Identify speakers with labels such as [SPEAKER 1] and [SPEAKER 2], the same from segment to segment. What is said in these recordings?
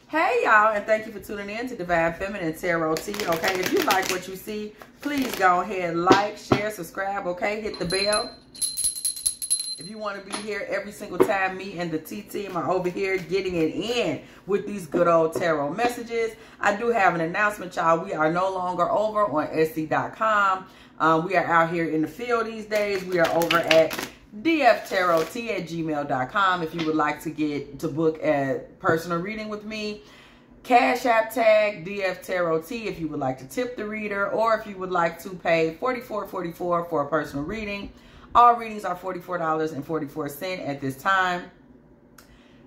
[SPEAKER 1] Hey y'all, and thank you for tuning in to Divine Feminine Tarot T. Okay, if you like what you see, please go ahead and like, share, subscribe. Okay, hit the bell. If you want to be here every single time me and the T team are over here getting it in with these good old tarot messages, I do have an announcement, y'all. We are no longer over on Etsy.com. We are out here in the field these days. We are over at dftarot@gmail.com. If you would like to book a personal reading with me, Cash App tag dftarot if you would like to tip the reader, or if you would like to pay $44.44 for a personal reading. All readings are $44.44 at this time.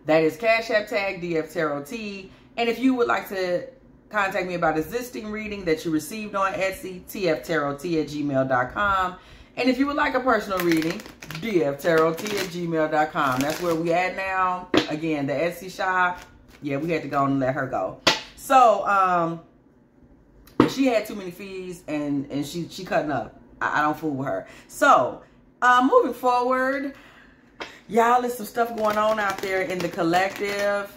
[SPEAKER 1] That is Cash App tag dftarot. And if you would like to contact me about existing reading that you received on Etsy, tftarot@gmail.com. And if you would like a personal reading, dftarot@gmail.com. That's where we at now. Again, the Etsy shop. Yeah, we had to go and let her go. So, she had too many fees and she cutting up. I don't fool with her. So, moving forward, y'all, there's some stuff going on out there in the collective.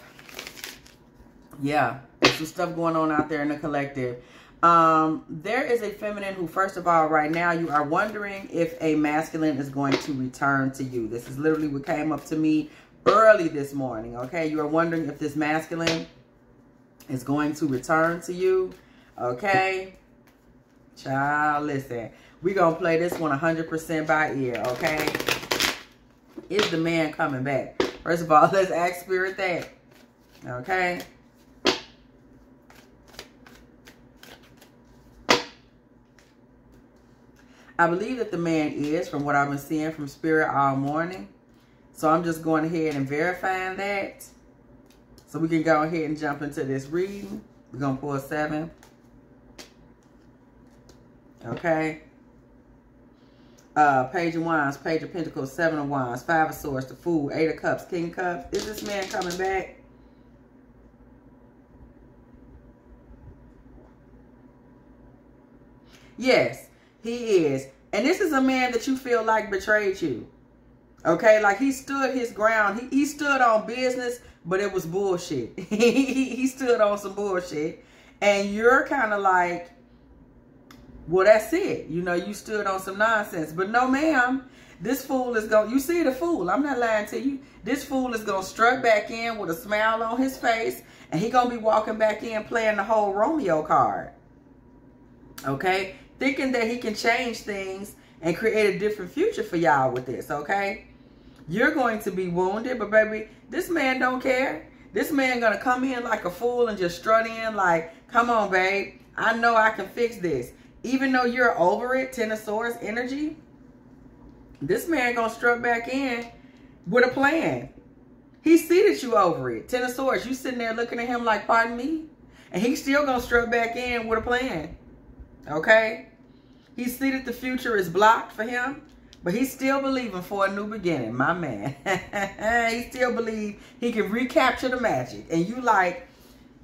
[SPEAKER 1] Yeah, there's some stuff going on out there in the collective. There is a feminine who, first of all, right now, you are wondering if a masculine is going to return to you. This is literally what came up to me early this morning, okay? You are wondering if this masculine is going to return to you, okay? Child, listen. We're going to play this one 100% by ear, okay? Is the man coming back? First of all, let's ask Spirit that, okay? I believe that the man is, from what I've been seeing from Spirit all morning. So I'm just going ahead and verifying that. So we can go ahead and jump into this reading. We're going to pull 7. Okay. Page of Wands, Page of Pentacles, 7 of Wands, 5 of Swords, the Fool, 8 of Cups, King of Cups. Is this man coming back? Yes, he is. And this is a man that you feel like betrayed you. Okay, like he stood his ground. He stood on business, but it was bullshit. He stood on some bullshit. And you're kind of like, well, that's it. You know, you stood on some nonsense. But no, ma'am, this fool is going, you see the fool, I'm not lying to you. This fool is going to strut back in with a smile on his face. And he going to be walking back in playing the whole Romeo card. Okay, thinking that he can change things and create a different future for y'all with this, okay? You're going to be wounded, but baby, this man don't care. This man gonna come in like a fool and just strut in like, come on, babe, I know I can fix this. Even though you're over it, 10 of Swords energy, this man gonna strut back in with a plan. He see that you over it. 10 of Swords, you sitting there looking at him like, pardon me? And he's still gonna strut back in with a plan, okay? He see that the future is blocked for him, but he's still believing for a new beginning, my man. He still believe he can recapture the magic. And you like,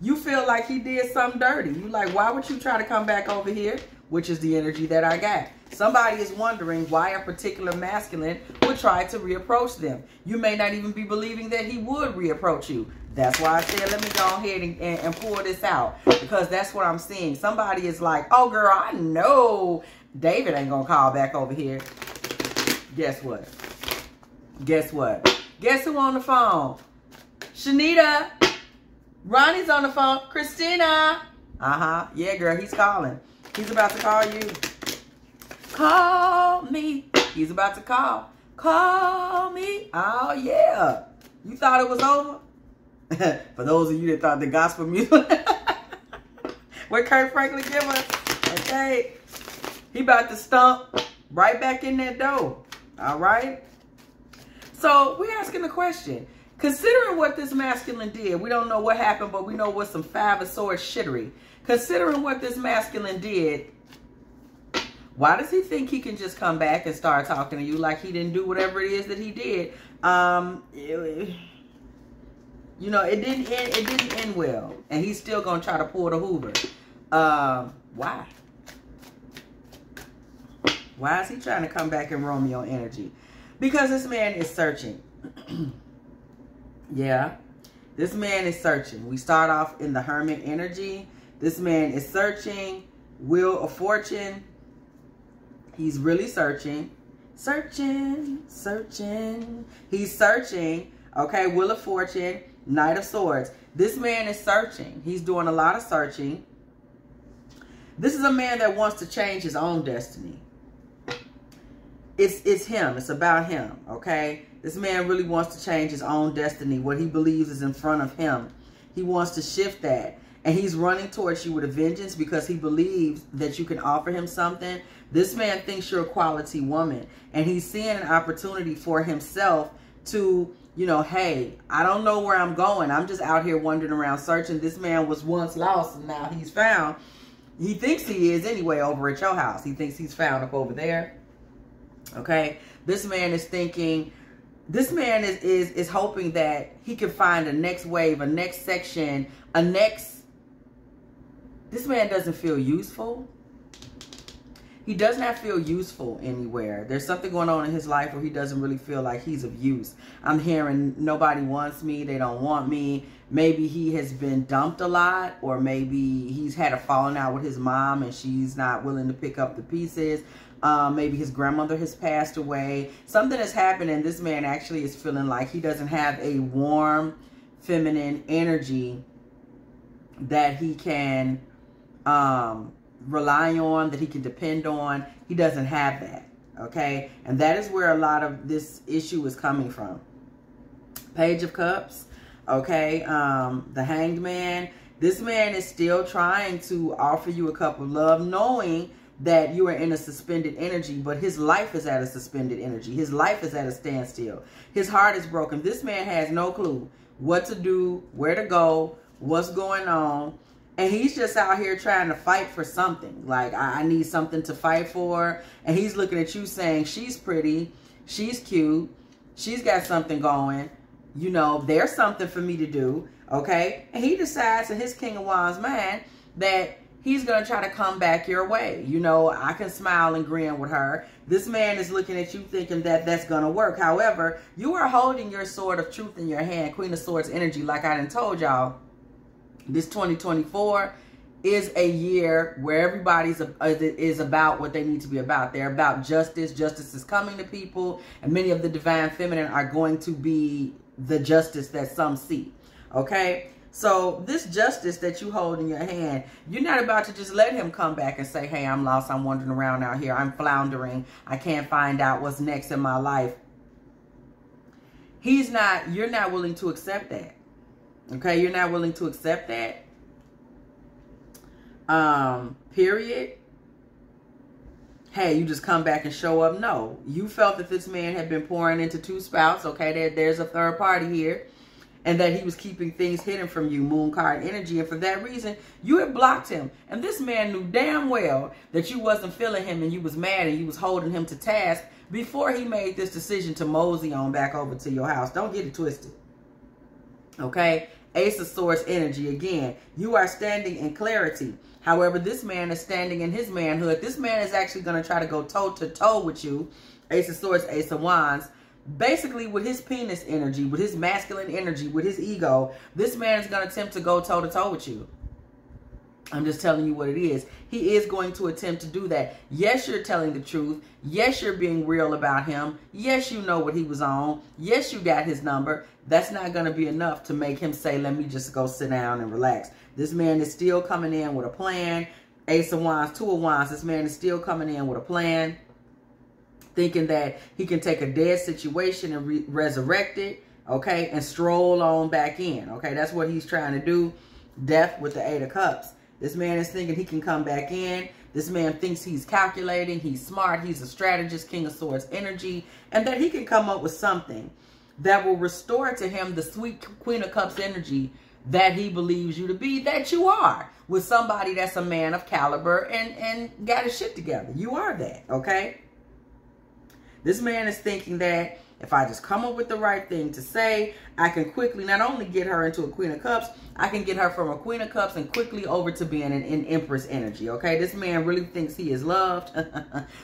[SPEAKER 1] you feel like he did something dirty. You like, why would you try to come back over here? Which is the energy that I got. Somebody is wondering why a particular masculine would try to reapproach them. You may not even be believing that he would reapproach you. That's why I said, let me go ahead and pull this out. Because that's what I'm seeing. Somebody is like, oh, girl, I know David ain't going to call back over here. Guess what? Guess what? Guess who on the phone? Shanita. Ronnie's on the phone. Christina. Uh-huh. Yeah, girl, he's calling. He's about to call you. Call me. He's about to call. Call me. Oh, yeah. You thought it was over? For those of you that thought the gospel music. What Kirk Franklin give us? Okay. He about to stomp right back in that door. All right. So we're asking the question. Considering what this masculine did, we don't know what happened, but we know what some 5 of Swords shittery. Considering what this masculine did, why does he think he can just come back and start talking to you like he didn't do whatever it is that he did? You know, it didn't end well, and he's still gonna try to pull the Hoover. Why? Why is he trying to come back in Romeo energy? Because this man is searching. Yeah. This man is searching. We start off in the Hermit energy. This man is searching. Wheel of Fortune. He's really searching. Searching. He's searching. Okay, Wheel of Fortune, Knight of Swords. This man is searching. He's doing a lot of searching. This is a man that wants to change his own destiny. It's him. It's about him, okay? This man really wants to change his own destiny, what he believes is in front of him. He wants to shift that. And he's running towards you with a vengeance because he believes that you can offer him something. This man thinks you're a quality woman. And he's seeing an opportunity for himself to, you know, hey, I don't know where I'm going. I'm just out here wandering around searching. This man was once lost and now he's found. He thinks he is anyway over at your house. He thinks he's found up over there. Okay. This man is thinking, this man is hoping that he can find a next wave, a next section, this man doesn't feel useful. He does not feel useful anywhere. There's something going on in his life where he doesn't really feel like he's of use. I'm hearing nobody wants me. They don't want me. Maybe he has been dumped a lot, or maybe he's had a falling out with his mom and she's not willing to pick up the pieces. Maybe his grandmother has passed away. Something has happened and this man actually is feeling like he doesn't have a warm, feminine energy that he can rely on, that he can depend on. He doesn't have that, okay? And that is where a lot of this issue is coming from. Page of Cups, okay? The Hanged Man. This man is still trying to offer you a cup of love, knowing that you are in a suspended energy, but his life is at a suspended energy. His life is at a standstill. His heart is broken. This man has no clue what to do, where to go, what's going on. And he's just out here trying to fight for something. Like, I need something to fight for. And he's looking at you saying, she's pretty, she's cute, she's got something going. You know, there's something for me to do, okay? And he decides in his King of Wands mind that he's going to try to come back your way. You know, I can smile and grin with her. This man is looking at you thinking that that's going to work. However, you are holding your sword of truth in your hand, Queen of Swords energy, like I done told y'all. This 2024 is a year where everybody is about what they need to be about. They're about justice. Justice is coming to people, and many of the divine feminine are going to be the justice that some see. Okay? So this justice that you hold in your hand, you're not about to just let him come back and say, hey, I'm lost. I'm wandering around out here. I'm floundering. I can't find out what's next in my life. You're not willing to accept that. Okay, you're not willing to accept that. Period. Hey, you just come back and show up. No, you felt that this man had been pouring into two spouts. Okay, there's a third party here. And that he was keeping things hidden from you, moon card energy. And for that reason, you had blocked him. And this man knew damn well that you wasn't feeling him and you was mad and you was holding him to task before he made this decision to mosey on back over to your house. Don't get it twisted. Okay? Ace of Swords energy. Again, you are standing in clarity. However, this man is standing in his manhood. This man is actually going to try to go toe-to-toe with you. Ace of Swords, Ace of Wands. Basically, with his penis energy, with his masculine energy, with his ego, this man is going to attempt to go toe-to-toe with you. I'm just telling you what it is. He is going to attempt to do that. Yes, you're telling the truth. Yes, you're being real about him. Yes, you know what he was on. Yes, you got his number. That's not going to be enough to make him say, let me just go sit down and relax. This man is still coming in with a plan. Ace of Wands, Two of Wands. This man is still coming in with a plan, thinking that he can take a dead situation and resurrect it, okay, and stroll on back in, okay? That's what he's trying to do. Death with the Eight of Cups. This man is thinking he can come back in. This man thinks he's calculating, he's smart, he's a strategist, King of Swords energy, and that he can come up with something that will restore to him the sweet Queen of Cups energy that he believes you to be, that you are, with somebody that's a man of caliber and got his shit together. You are that, okay? This man is thinking that if I just come up with the right thing to say, I can quickly not only get her into a Queen of Cups, I can get her from a Queen of Cups and quickly over to being an Empress energy, okay? This man really thinks he is loved.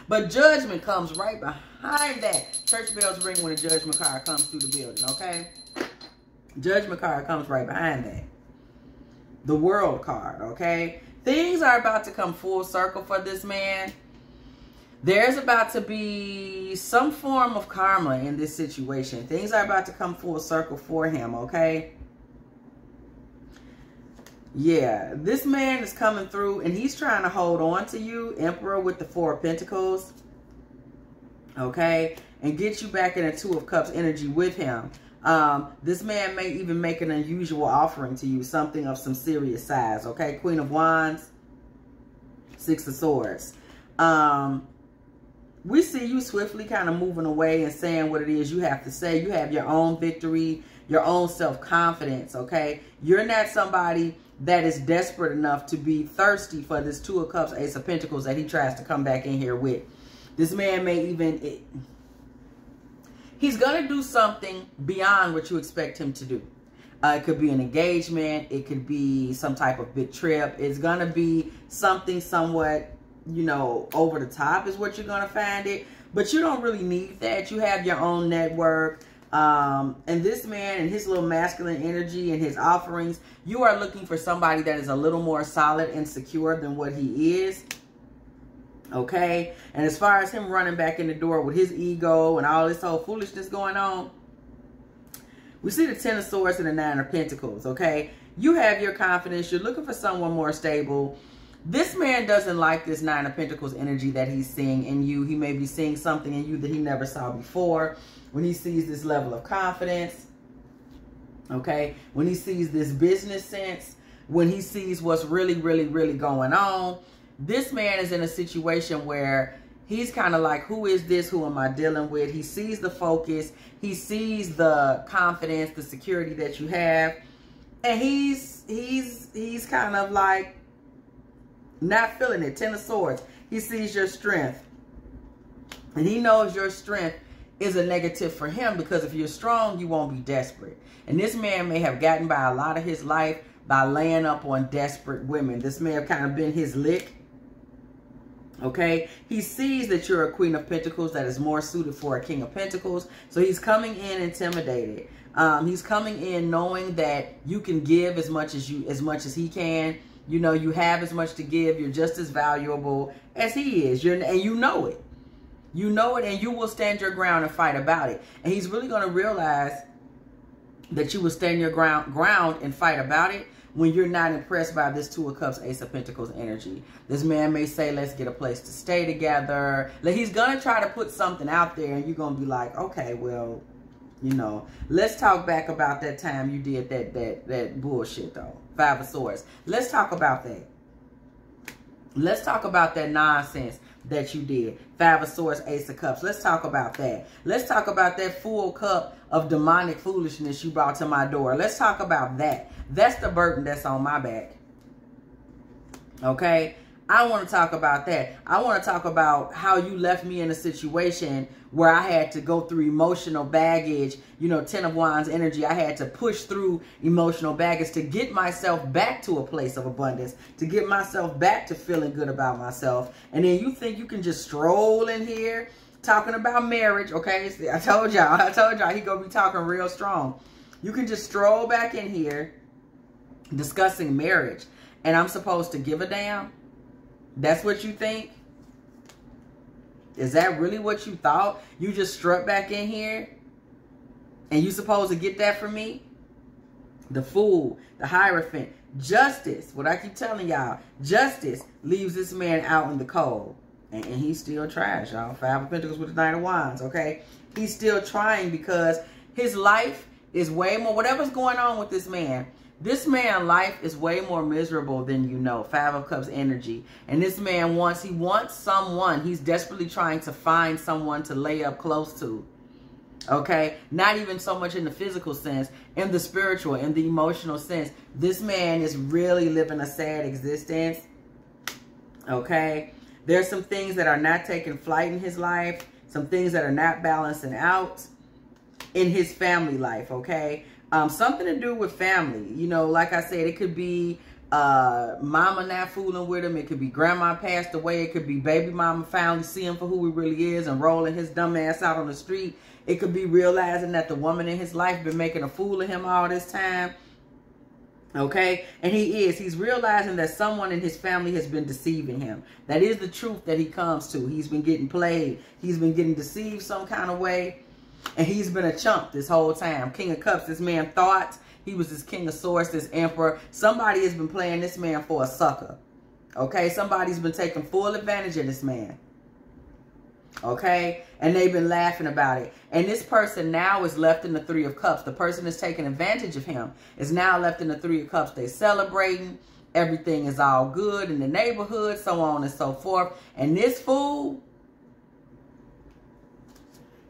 [SPEAKER 1] But judgment comes right behind that. Church bells ring when a judgment card comes through the building, okay? Judgment card comes right behind that. The World card, okay? Things are about to come full circle for this man. There's about to be some form of karma in this situation. Things are about to come full circle for him, okay? Yeah, this man is coming through and he's trying to hold on to you, Emperor with the Four of Pentacles, okay? And get you back in a Two of Cups energy with him. This man may even make an unusual offering to you, something of some serious size, okay? Queen of Wands, Six of Swords. We see you swiftly kind of moving away and saying what it is you have to say. You have your own victory, your own self-confidence, okay? You're not somebody that is desperate enough to be thirsty for this Two of Cups, Ace of Pentacles that he tries to come back in here with. This man may even... he's going to do something beyond what you expect him to do. It could be an engagement. It could be some type of big trip. It's going to be something somewhat, you know, over the top is what you're going to find it. But you don't really need that. You have your own network. And this man and his little masculine energy and his offerings, you are looking for somebody that is a little more solid and secure than what he is. Okay? And as far as him running back in the door with his ego and all this whole foolishness going on, we see the Ten of Swords and the Nine of Pentacles, okay? You have your confidence. You're looking for someone more stable. This man doesn't like this Nine of Pentacles energy that he's seeing in you. He may be seeing something in you that he never saw before. When he sees this level of confidence, okay? When he sees this business sense, when he sees what's really, really, really going on, this man is in a situation where he's kind of like, who is this? Who am I dealing with? He sees the focus. He sees the confidence, the security that you have. And he's kind of like not feeling it. Ten of Swords. He sees your strength. And he knows your strength is a negative for him, because if you're strong, you won't be desperate. And this man may have gotten by a lot of his life by laying up on desperate women. This may have kind of been his lick. Okay, he sees that you're a Queen of Pentacles that is more suited for a King of Pentacles. So he's coming in intimidated. He's coming in knowing that you can give as much as he can. You know, you have as much to give. You're just as valuable as he is. And you know it. You know it, and you will stand your ground and fight about it. And he's really going to realize that you will stand your ground and fight about it when you're not impressed by this Two of Cups, Ace of Pentacles energy. This man may say, let's get a place to stay together. Like, he's going to try to put something out there, and you're going to be like, okay, well, you know, let's talk back about that time you did that bullshit, though. Five of Swords. Let's talk about that. Let's talk about that nonsense that you did. Five of Swords, Ace of Cups. Let's talk about that. Let's talk about that full cup of demonic foolishness you brought to my door. Let's talk about that. That's the burden that's on my back. Okay? I want to talk about that. I want to talk about how you left me in a situation where I had to go through emotional baggage. You know, Ten of Wands energy. I had to push through emotional baggage to get myself back to a place of abundance, to get myself back to feeling good about myself. And then you think you can just stroll in here talking about marriage, okay? See, I told y'all he gonna be talking real strong. You can just stroll back in here discussing marriage, and I'm supposed to give a damn? That's what you think? Is that really what you thought? You just struck back in here and you supposed to get that from me? The Fool, the Hierophant, Justice. What I keep telling y'all, Justice leaves this man out in the cold. And he's still trash, y'all. Five of Pentacles with the Knight of Wands, okay? He's still trying because his life is way more, whatever's going on with this man's life is way more miserable than you know. Five of Cups energy. And this man he wants someone. He's desperately trying to find someone to lay up close to. Okay? Not even so much in the physical sense, in the spiritual, in the emotional sense. This man is really living a sad existence. Okay? There's some things that are not taking flight in his life. Some things that are not balancing out in his family life, okay? Something to do with family. You know, like I said, it could be mama not fooling with him. It could be grandma passed away. It could be baby mama finally seeing him for who he really is and rolling his dumb ass out on the street. It could be realizing that the woman in his life been making a fool of him all this time. Okay, and he's realizing that someone in his family has been deceiving him. That is the truth that he comes to. He's been getting played. He's been getting deceived some kind of way. And he's been a chump this whole time. King of Cups, this man thought he was this King of Swords, this Emperor. Somebody has been playing this man for a sucker. Okay, somebody's been taking full advantage of this man. Okay, and they've been laughing about it. And this person now is left in the Three of Cups. The person that's taking advantage of him is now left in the Three of Cups. They celebrating. Everything is all good in the neighborhood, so on and so forth. And this fool,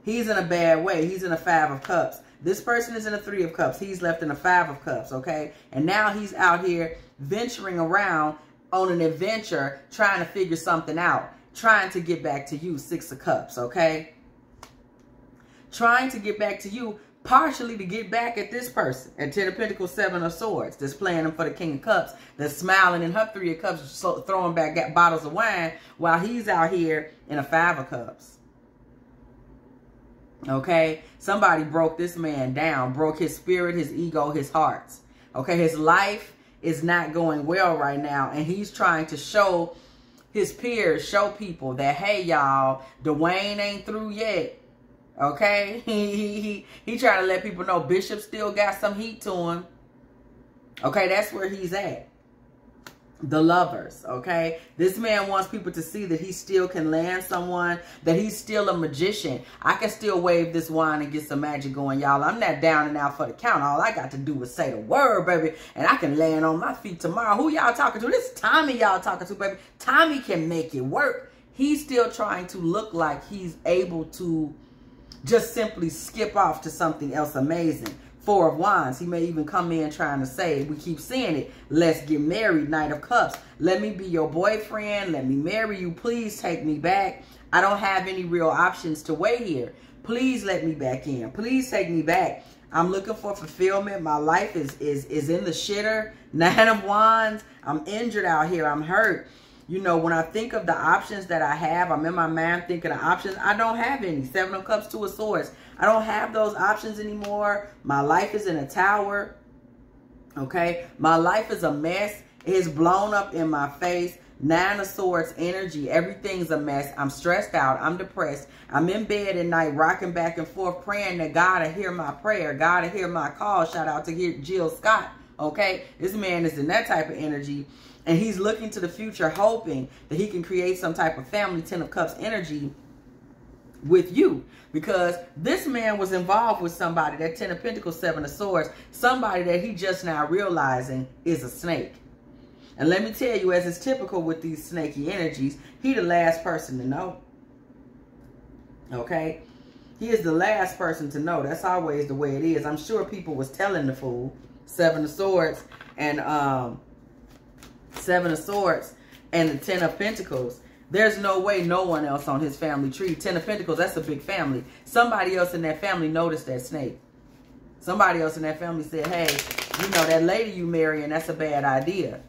[SPEAKER 1] he's in a bad way. He's in a Five of Cups. This person is in a Three of Cups. He's left in a Five of Cups, okay? And now he's out here venturing around on an adventure, trying to figure something out. Trying to get back to you, Six of Cups, okay? Trying to get back to you, partially to get back at this person. At 10 of Pentacles, 7 of Swords, that's playing him for the King of Cups, that's smiling in her 3 of Cups, throwing back bottles of wine, while he's out here in a 5 of Cups. Okay? Somebody broke this man down, broke his spirit, his ego, his heart. Okay? His life is not going well right now, and he's trying to show his peers, show people that, hey, y'all, Dwayne ain't through yet. Okay? He trying to let people know Bishop still got some heat to him. Okay? That's where he's at. The Lovers. Okay? This man wants people to see that he still can land someone, that he's still a magician. I can still wave this wand and get some magic going, y'all. I'm not down and out for the count. All I got to do is say the word, baby, and I can land on my feet tomorrow. Who y'all talking to? This is Tommy y'all talking to, baby. Tommy can make it work. He's still trying to look like he's able to just simply skip off to something else amazing. 4 of Wands. He may even come in trying to say, we keep seeing it, let's get married. Knight of Cups. Let me be your boyfriend. Let me marry you. Please take me back. I don't have any real options to wait here. Please let me back in. Please take me back. I'm looking for fulfillment. My life is in the shitter. 9 of Wands. I'm injured out here. I'm hurt. You know, when I think of the options that I have, I'm in my mind thinking of options. I don't have any. 7 of Cups, 2 of Swords. I don't have those options anymore. My life is in a tower. Okay? My life is a mess. It's blown up in my face. 9 of Swords energy. Everything's a mess. I'm stressed out. I'm depressed. I'm in bed at night rocking back and forth praying that God will hear my prayer. God will hear my call. Shout out to Jill Scott. Okay? This man is in that type of energy. And he's looking to the future, hoping that he can create some type of family, 10 of Cups energy with you. Because this man was involved with somebody, that 10 of Pentacles, 7 of Swords, somebody that he just now realizing is a snake. And let me tell you, as is typical with these snaky energies, he the last person to know. Okay? He is the last person to know. That's always the way it is. I'm sure people was telling the fool. 7 of Swords and 7 of Swords and the 10 of Pentacles. There's no way no one else on his family tree. 10 of Pentacles, that's a big family. Somebody else in that family noticed that snake. Somebody else in that family said, hey, you know, that lady you marrying, that's a bad idea.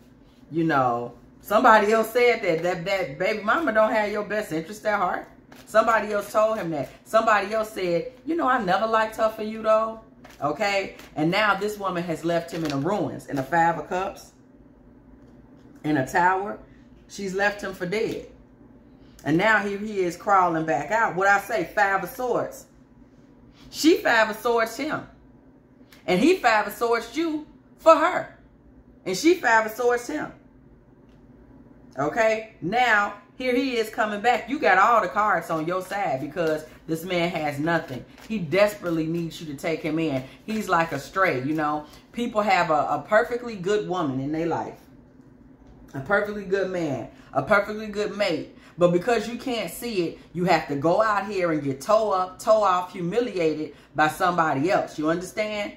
[SPEAKER 1] You know, somebody else said that baby mama don't have your best interest at heart. Somebody else told him that. Somebody else said, you know, I never liked her for you though. Okay? And now this woman has left him in a ruins, in a 5 of Cups, in a tower. She's left him for dead. And now here he is crawling back out. What I say, 5 of Swords. She 5 of Swords him. And he 5 of Swords you for her. And she 5 of Swords him. Okay? Now, here he is coming back. You got all the cards on your side because this man has nothing. He desperately needs you to take him in. He's like a stray, you know. People have a perfectly good woman in their life. A perfectly good man. A perfectly good mate. But because you can't see it, you have to go out here and get toe up, toe off, humiliated by somebody else. You understand?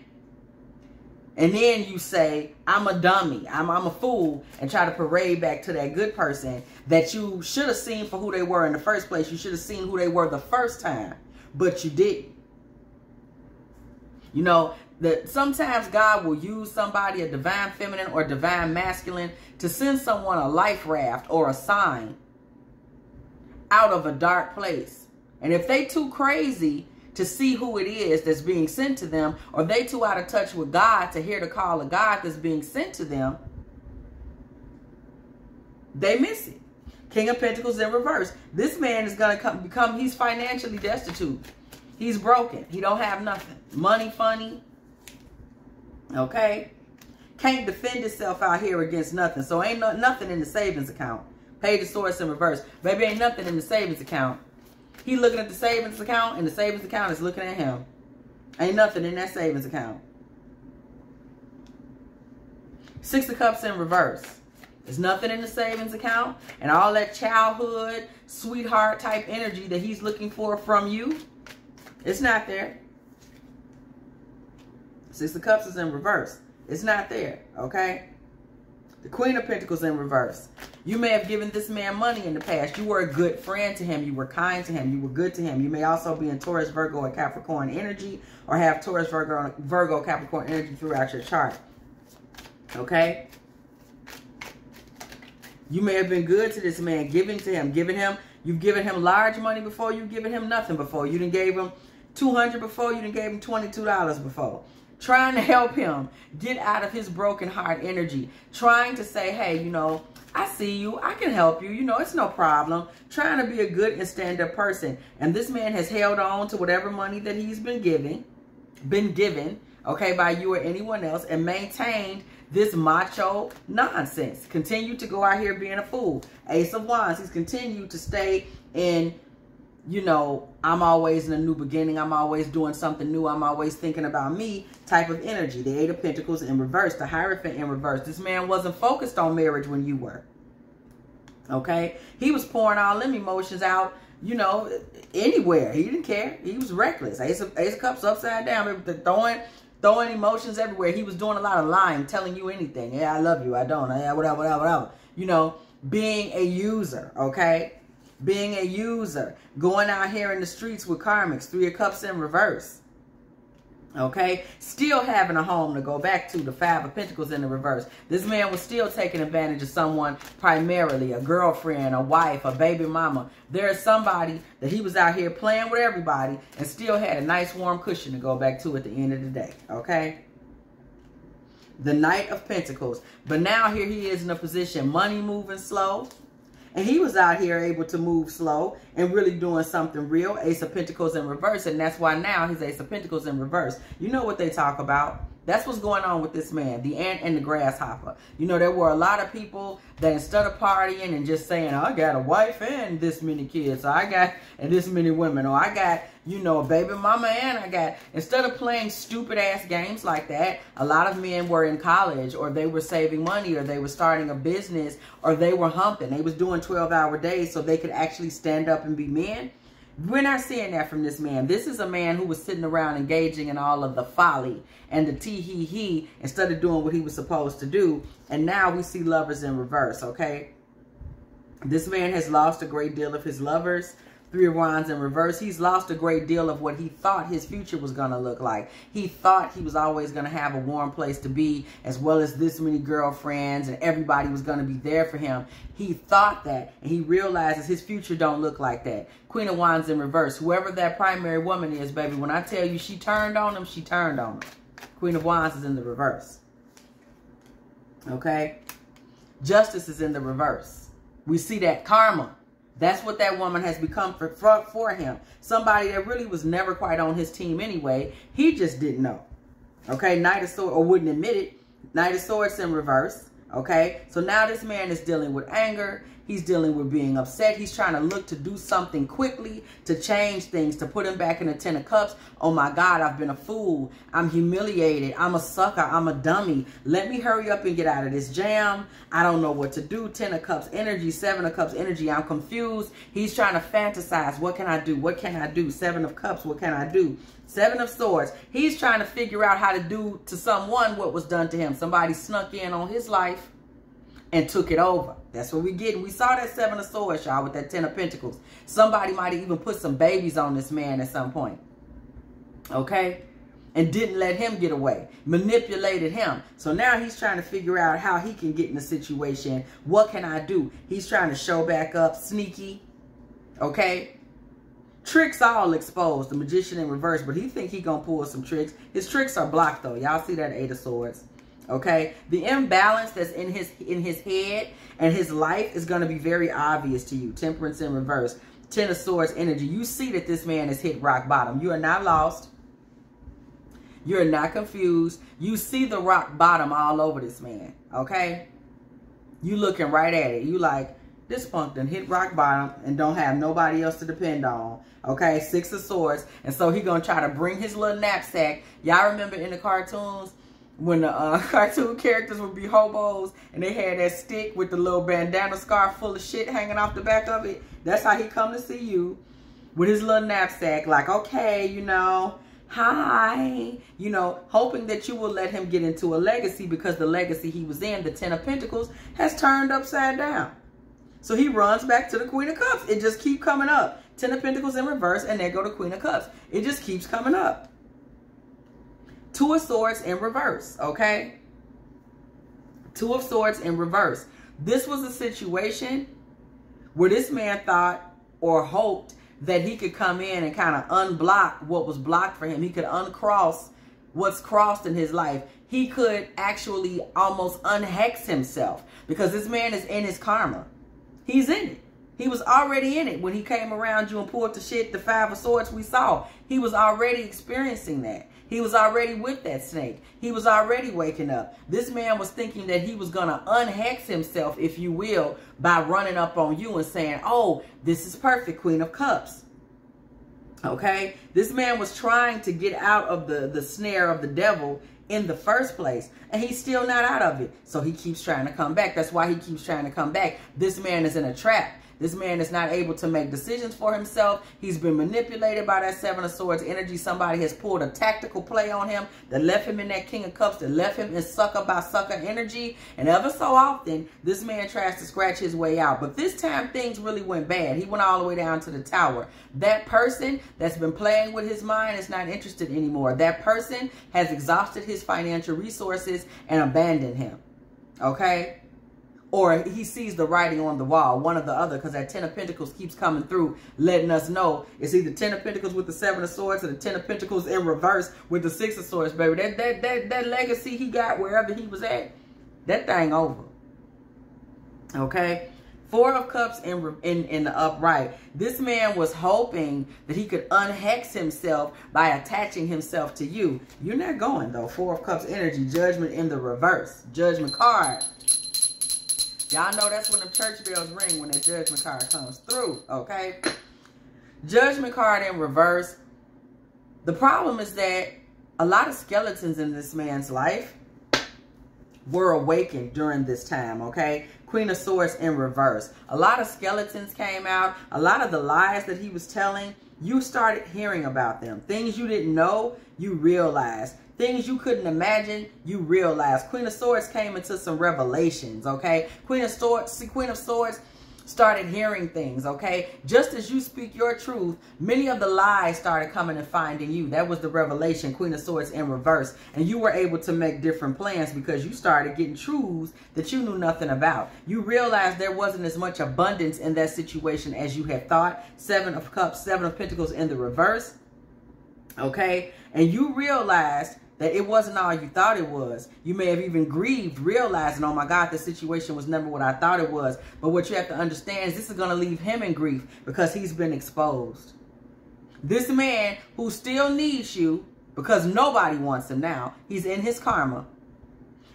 [SPEAKER 1] And then you say, I'm a dummy, I'm a fool, and try to parade back to that good person that you should have seen for who they were in the first place. You should have seen who they were the first time, but you didn't. You know, that sometimes God will use somebody, a divine feminine or divine masculine, to send someone a life raft or a sign out of a dark place. And if they too crazy to see who it is that's being sent to them, or they too out of touch with God to hear the call of God that's being sent to them, they miss it. King of Pentacles in reverse. This man is going to become, he's financially destitute. He's broken. He don't have nothing. Money funny. Okay? Can't defend himself out here against nothing. So ain't nothing in the savings account. Page of Swords in reverse. Baby, ain't nothing in the savings account. He looking at the savings account, and the savings account is looking at him. Ain't nothing in that savings account. Six of Cups in reverse. There's nothing in the savings account, and all that childhood, sweetheart type energy that he's looking for from you, it's not there. Six of Cups is in reverse. It's not there, okay? The Queen of Pentacles in reverse. You may have given this man money in the past. You were a good friend to him. You were kind to him. You were good to him. You may also be in Taurus, Virgo, and Capricorn energy, or have Taurus, Virgo, Capricorn energy throughout your chart. Okay? You may have been good to this man, giving to him, you've given him large money before, you've given him nothing before. You done gave him $200 before, you done gave him $22 before. Trying to help him get out of his broken heart energy. Trying to say, hey, you know, I see you. I can help you. You know, it's no problem. Trying to be a good and stand-up person. And this man has held on to whatever money that he's been given, okay, by you or anyone else, and maintained this macho nonsense. Continued to go out here being a fool. Ace of Wands. He's continued to stay in, you know, I'm always in a new beginning. I'm always doing something new. I'm always thinking about me type of energy. The Eight of Pentacles in reverse. The Hierophant in reverse. This man wasn't focused on marriage when you were. Okay? He was pouring all them emotions out, you know, anywhere. He didn't care. He was reckless. Ace of Cups upside down. Throwing emotions everywhere. He was doing a lot of lying, telling you anything. Yeah, I love you. I don't. Yeah, whatever. You know, being a user, okay? Being a user. Going out here in the streets with karmics. Three of Cups in reverse. Okay? Still having a home to go back to. The Five of Pentacles in the reverse. This man was still taking advantage of someone, primarily a girlfriend, a wife, a baby mama. There is somebody that he was out here playing with everybody and still had a nice warm cushion to go back to at the end of the day. Okay? The Knight of Pentacles. But now here he is in a position, money moving slow. And he was out here able to move slow and really doing something real. Ace of Pentacles in reverse. And that's why now he's Ace of Pentacles in reverse. You know what they talk about. That's what's going on with this man. The ant and the grasshopper. You know, there were a lot of people that instead of partying and just saying, oh, I got a wife and this many kids. Or I got and this many women. Or I got, you know, a baby mama and I got. Instead of playing stupid ass games like that, a lot of men were in college, or they were saving money, or they were starting a business, or they were humping. They was doing 12-hour days so they could actually stand up and be men. We're not seeing that from this man. This is a man who was sitting around engaging in all of the folly and the tee-hee-hee instead of doing what he was supposed to do. And now we see lovers in reverse, okay? This man has lost a great deal of his lovers. Three of Wands in reverse. He's lost a great deal of what he thought his future was going to look like. He thought he was always going to have a warm place to be, as well as this many girlfriends, and everybody was going to be there for him. He thought that, and he realizes his future don't look like that. Queen of Wands in reverse. Whoever that primary woman is, baby, when I tell you she turned on him, she turned on him. Queen of Wands is in the reverse. Okay? Justice is in the reverse. We see that karma. That's what that woman has become for him. Somebody that really was never quite on his team anyway. He just didn't know. Okay, Knight of Swords, or wouldn't admit it. Knight of Swords in reverse. Okay, so now this man is dealing with anger. He's dealing with being upset. He's trying to look to do something quickly to change things, to put him back in the Ten of Cups. Oh my God, I've been a fool. I'm humiliated. I'm a sucker. I'm a dummy. Let me hurry up and get out of this jam. I don't know what to do. Ten of Cups energy, Seven of Cups energy. I'm confused. He's trying to fantasize. What can I do? What can I do? Seven of Cups. What can I do? Seven of Swords. He's trying to figure out how to do to someone what was done to him. Somebody snuck in on his life and took it over. That's what we get. We saw that Seven of Swords, y'all, with that Ten of Pentacles. Somebody might have even put some babies on this man at some point. Okay? and didn't let him get away, manipulated him. So now he's trying to figure out how he can get in a situation. What can I do? He's trying to show back up, sneaky, okay? Tricks all exposed, the Magician in reverse, but he think he gonna pull some tricks. His tricks are blocked though. Y'all see that Eight of Swords, okay? The imbalance that's in his head and his life is gonna be very obvious to you. Temperance in reverse, Ten of Swords energy. You see that this man has hit rock bottom. You are not lost. You're not confused. You see the rock bottom all over this man, okay? You looking right at it. You like, this punk done hit rock bottom and don't have nobody else to depend on, okay? Six of Swords. And so he gonna try to bring his little knapsack. Y'all remember in the cartoons when the cartoon characters would be hobos and they had that stick with the little bandana scarf full of shit hanging off the back of it? That's how he come to see you with his little knapsack, like, okay, you know, hi, you know, hoping that you will let him get into a legacy, because the legacy he was in, the Ten of Pentacles, has turned upside down. So he runs back to the Queen of Cups. It just keeps coming up. Ten of Pentacles in reverse, and there go the Queen of Cups. It just keeps coming up. Two of Swords in reverse, okay? Two of Swords in reverse. This was a situation where this man thought or hoped that he could come in and kind of unblock what was blocked for him. He could uncross what's crossed in his life. He could actually almost unhex himself, because this man is in his karma. He's in it. He was already in it when he came around you and pulled the shit, the Five of Swords we saw. He was already experiencing that. He was already with that snake. He was already waking up. This man was thinking that he was going to unhex himself, if you will, by running up on you and saying, oh, this is perfect, Queen of Cups. Okay? This man was trying to get out of the snare of the devil in the first place, and he's still not out of it. So he keeps trying to come back. That's why he keeps trying to come back. This man is in a trap. This man is not able to make decisions for himself. He's been manipulated by that Seven of Swords energy. Somebody has pulled a tactical play on him that left him in that King of Cups, that left him in sucker by sucker energy. And ever so often, this man tries to scratch his way out. But this time, things really went bad. He went all the way down to the tower. That person that's been playing with his mind is not interested anymore. That person has exhausted his financial resources and abandoned him. Okay? Or he sees the writing on the wall, one or the other, because that Ten of Pentacles keeps coming through, letting us know it's either Ten of Pentacles with the Seven of Swords or the Ten of Pentacles in reverse with the Six of Swords, baby. That legacy he got wherever he was at, that thing over. Okay? Four of Cups in the upright. This man was hoping that he could unhex himself by attaching himself to you. You're not going, though. Four of Cups energy. Judgment in the reverse. Judgment card. Y'all know that's when the church bells ring when that Judgment card comes through, okay? Judgment card in reverse. The problem is that a lot of skeletons in this man's life were awakened during this time, okay? Queen of Swords in reverse. A lot of skeletons came out. A lot of the lies that he was telling, you started hearing about them. Things you didn't know, you realized. Things you couldn't imagine, you realize. Queen of Swords came into some revelations, okay? Queen of Swords started hearing things, okay? Just as you speak your truth, many of the lies started coming and finding you. That was the revelation, Queen of Swords in reverse. And you were able to make different plans because you started getting truths that you knew nothing about. You realized there wasn't as much abundance in that situation as you had thought. Seven of Cups, Seven of Pentacles in the reverse, okay? And you realized that it wasn't all you thought it was. You may have even grieved, realizing, oh my God, the situation was never what I thought it was. But what you have to understand is this is going to leave him in grief because he's been exposed. This man who still needs you because nobody wants him now, he's in his karma,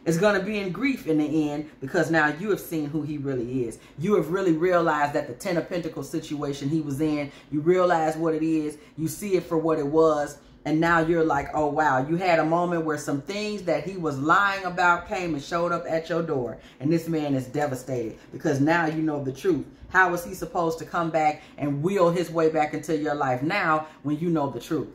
[SPEAKER 1] is going to be in grief in the end because now you have seen who he really is. You have really realized that the Ten of Pentacles situation he was in, you realize what it is, you see it for what it was. And now you're like, oh, wow, you had a moment where some things that he was lying about came and showed up at your door. And this man is devastated because now you know the truth. How was he supposed to come back and wheel his way back into your life now when you know the truth?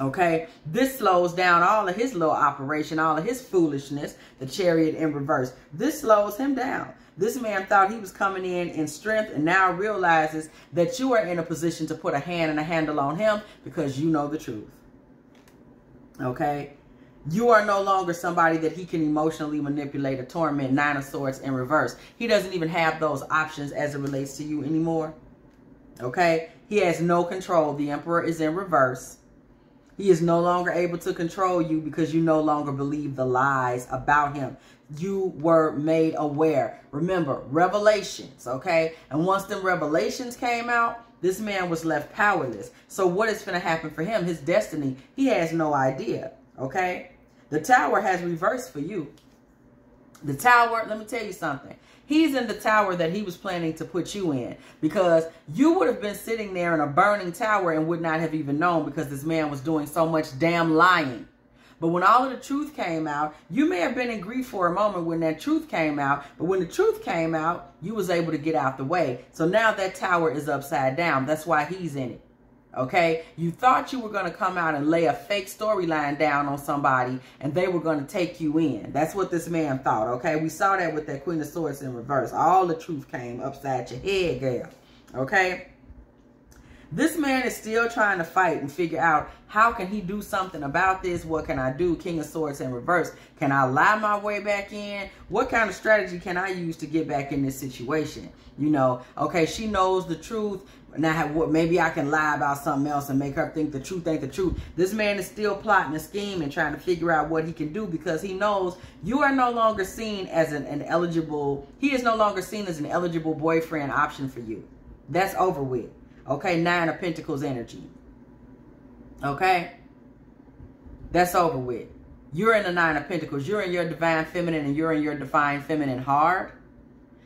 [SPEAKER 1] Okay, this slows down all of his little operation, all of his foolishness, the Chariot in reverse. This slows him down. This man thought he was coming in strength and now realizes that you are in a position to put a hand and a handle on him because you know the truth. Okay? You are no longer somebody that he can emotionally manipulate or torment. Nine of Swords in reverse. He doesn't even have those options as it relates to you anymore. Okay? He has no control. The Emperor is in reverse. He is no longer able to control you because you no longer believe the lies about him. You were made aware. Remember, revelations, okay? And once them revelations came out, this man was left powerless. So what is going to happen for him? His destiny, he has no idea, okay? The Tower has reversed for you. The Tower, let me tell you something. He's in the tower that he was planning to put you in, because you would have been sitting there in a burning tower and would not have even known, because this man was doing so much damn lying. But when all of the truth came out, you may have been in grief for a moment when that truth came out. But when the truth came out, you was able to get out the way. So now that tower is upside down. That's why he's in it. Okay? You thought you were going to come out and lay a fake storyline down on somebody and they were going to take you in. That's what this man thought. Okay? We saw that with that Queen of Swords in reverse. All the truth came upside your head, girl. Okay? This man is still trying to fight and figure out, how can he do something about this? What can I do? King of Swords in reverse. Can I lie my way back in? What kind of strategy can I use to get back in this situation? You know, okay, she knows the truth. Now, maybe I can lie about something else and make her think the truth ain't the truth. This man is still plotting a scheme and trying to figure out what he can do, because he knows you are no longer seen as an eligible, he is no longer seen as an eligible boyfriend option for you. That's over with. Okay, Nine of Pentacles energy. Okay? That's over with. You're in the Nine of Pentacles. You're in your divine feminine and you're in your divine feminine hard.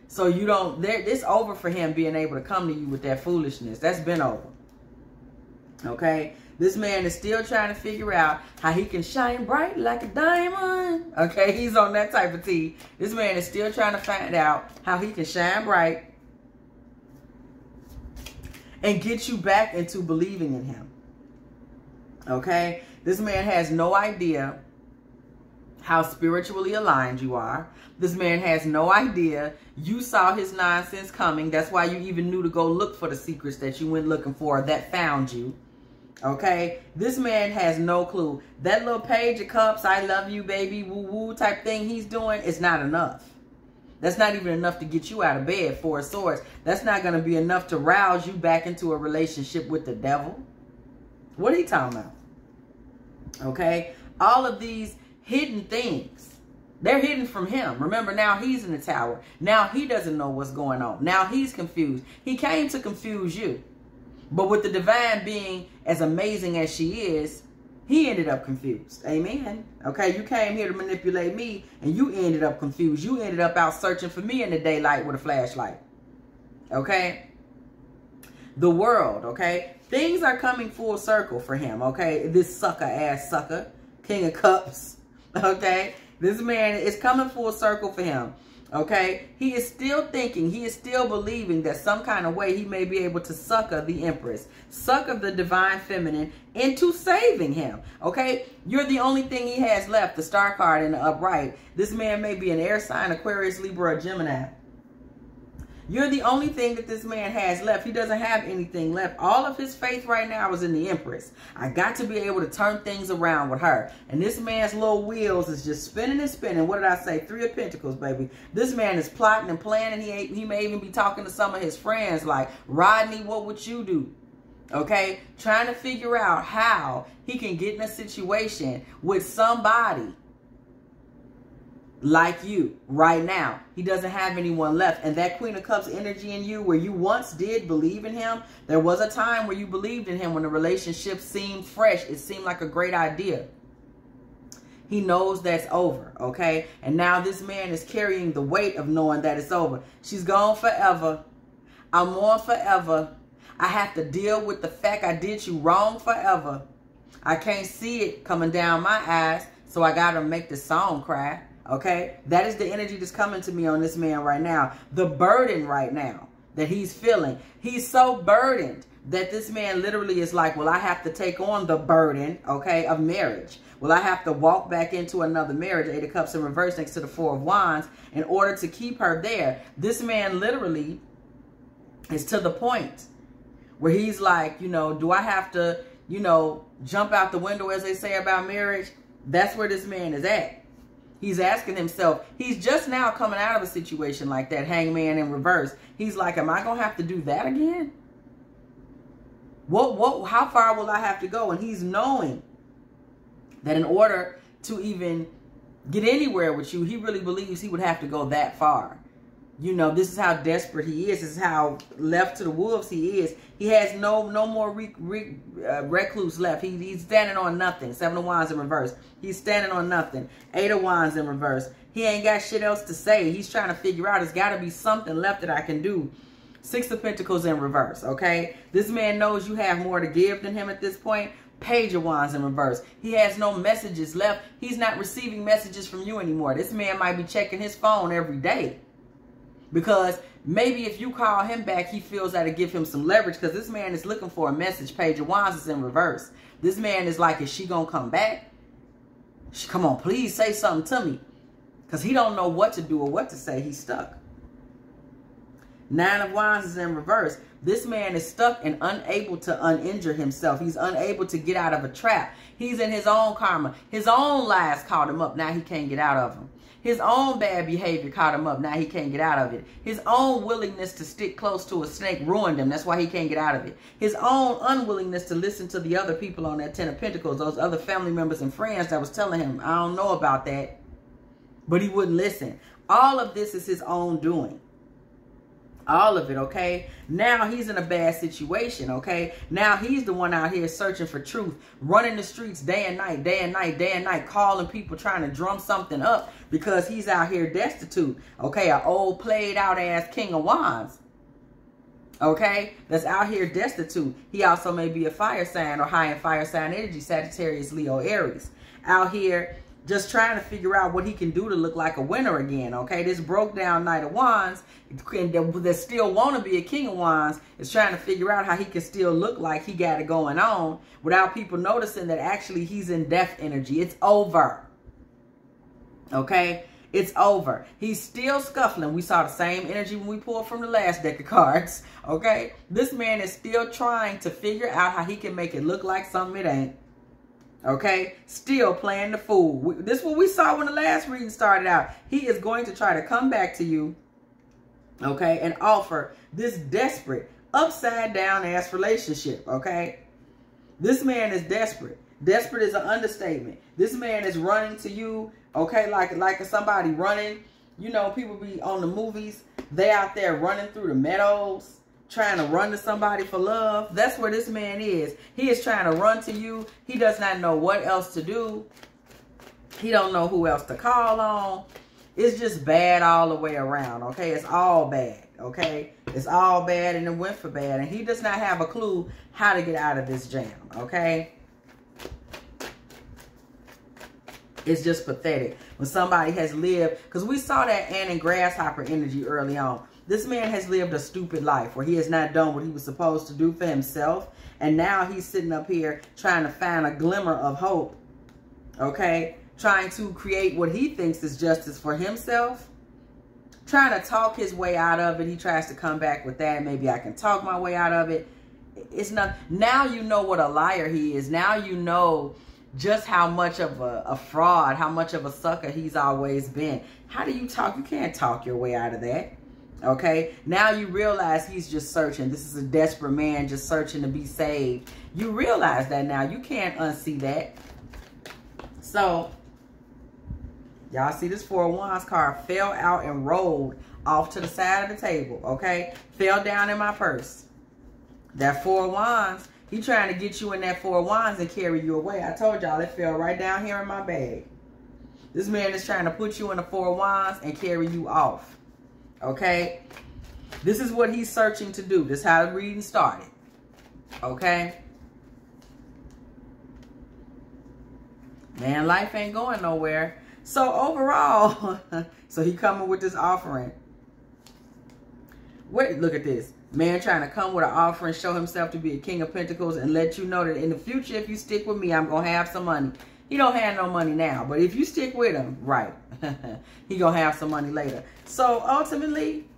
[SPEAKER 1] So you don't, it's over for him being able to come to you with that foolishness. That's been over. Okay? This man is still trying to figure out how he can shine bright like a diamond. Okay? He's on that type of tea. This man is still trying to find out how he can shine bright and get you back into believing in him. Okay? This man has no idea how spiritually aligned you are. This man has no idea you saw his nonsense coming. That's why you even knew to go look for the secrets that you went looking for that found you. Okay? This man has no clue. That little Page of Cups, I love you, baby, woo-woo type thing he's doing is not enough. That's not even enough to get you out of bed. Four of Swords. That's not going to be enough to rouse you back into a relationship with the devil. What are you talking about? Okay? All of these hidden things, they're hidden from him. Remember, now he's in the tower. Now he doesn't know what's going on. Now he's confused. He came to confuse you. But with the divine being as amazing as she is, he ended up confused. Amen. Okay, you came here to manipulate me and you ended up confused. You ended up out searching for me in the daylight with a flashlight. Okay? The world, okay? Things are coming full circle for him, okay? This sucker-ass sucker, King of Cups, okay? This man is coming full circle for him, okay? He is still thinking, he is still believing that some kind of way he may be able to succor the Empress, succor the divine feminine into saving him, okay? You're the only thing he has left, the Star card in the upright. This man may be an air sign, Aquarius, Libra, or Gemini. You're the only thing that this man has left. He doesn't have anything left. All of his faith right now is in the Empress. I got to be able to turn things around with her. And this man's little wheels is just spinning and spinning. What did I say? Three of Pentacles, baby. This man is plotting and planning. He may even be talking to some of his friends like, Rodney, what would you do? Okay? Trying to figure out how he can get in a situation with somebody like you right now. He doesn't have anyone left. And that Queen of Cups energy in you, where you once did believe in him, there was a time where you believed in him when the relationship seemed fresh. It seemed like a great idea. He knows that's over, okay? And now this man is carrying the weight of knowing that it's over. She's gone forever. I'm on forever. I have to deal with the fact I did you wrong forever. I can't see it coming down my eyes, so I got to make the song cry. Okay, that is the energy that's coming to me on this man right now. The burden right now that he's feeling. He's so burdened that this man literally is like, well, I have to take on the burden, okay, of marriage. Well, I have to walk back into another marriage, Eight of Cups in reverse next to the Four of Wands, in order to keep her there. This man literally is to the point where he's like, you know, do I have to, you know, jump out the window, as they say about marriage. That's where this man is at. He's asking himself, he's just now coming out of a situation like that, hangman in reverse. He's like, am I going to have to do that again? How far will I have to go? And he's knowing that in order to even get anywhere with you, he really believes he would have to go that far. You know, this is how desperate he is. This is how left to the wolves he is. He has no more recluse left. He's standing on nothing. 7 of Wands in reverse. He's standing on nothing. 8 of Wands in reverse. He ain't got shit else to say. He's trying to figure out, there's got to be something left that I can do. 6 of Pentacles in reverse, okay? This man knows you have more to give than him at this point. Page of Wands in reverse. He has no messages left. He's not receiving messages from you anymore. This man might be checking his phone every day. Because maybe if you call him back, he feels that to give him some leverage, because this man is looking for a message. Page of Wands is in reverse. This man is like, is she going to come back? Come on, please say something to me. Because he don't know what to do or what to say. He's stuck. 9 of Wands is in reverse. This man is stuck and unable to uninjure himself. He's unable to get out of a trap. He's in his own karma. His own lies caught him up. Now he can't get out of them. His own bad behavior caught him up. Now he can't get out of it. His own willingness to stick close to a snake ruined him. That's why he can't get out of it. His own unwillingness to listen to the other people on that 10 of Pentacles, those other family members and friends that was telling him, I don't know about that. But he wouldn't listen. All of this is his own doing. All of it, okay? Now he's in a bad situation, okay? Now he's the one out here searching for truth, running the streets day and night, day and night, day and night, calling people, trying to drum something up because he's out here destitute, okay? An old played out ass King of Wands, okay? That's out here destitute. He also may be a fire sign or high in fire sign energy, Sagittarius, Leo, Aries. Out here just trying to figure out what he can do to look like a winner again, okay? This broke down Knight of Wands that still want to be a King of Wands is trying to figure out how he can still look like he got it going on without people noticing that actually he's in death energy. It's over, okay? It's over. He's still scuffling. We saw the same energy when we pulled from the last deck of cards, okay? This man is still trying to figure out how he can make it look like something it ain't. Okay, still playing the fool. This is what we saw when the last reading started out. He is going to try to come back to you, okay, and offer this desperate, upside down ass relationship, okay? This man is desperate. Desperate is an understatement. This man is running to you, okay, like somebody running. You know, people be on the movies. They out there running through the meadows, trying to run to somebody for love. That's where this man is. He is trying to run to you. He does not know what else to do. He don't know who else to call on. It's just bad all the way around, okay? It's all bad, okay? It's all bad and it went for bad. And he does not have a clue how to get out of this jam, okay? It's just pathetic. When somebody has lived, because we saw that ant and grasshopper energy early on. This man has lived a stupid life where he has not done what he was supposed to do for himself. And now he's sitting up here trying to find a glimmer of hope. Okay? Trying to create what he thinks is justice for himself. Trying to talk his way out of it. He tries to come back with that. Maybe I can talk my way out of it. It's not. Now you know what a liar he is. Now you know just how much of a fraud, how much of a sucker he's always been. How do you talk? You can't talk your way out of that. Okay, now you realize he's just searching. This is a desperate man just searching to be saved. You realize that now. You can't unsee that. So, y'all see this 4 of Wands card fell out and rolled off to the side of the table. Okay, fell down in my purse. That 4 of Wands, he trying to get you in that 4 of Wands and carry you away. I told y'all it fell right down here in my bag. This man is trying to put you in the 4 of Wands and carry you off. Okay, this is what he's searching to do. This is how the reading started. Okay, man, life ain't going nowhere. So overall, so he coming with this offering. Wait, look at this man trying to come with an offering, show himself to be a King of Pentacles, and let you know that in the future, if you stick with me, I'm gonna have some money. He don't have no money now, but if you stick with him, right, he gonna have some money later. So ultimately,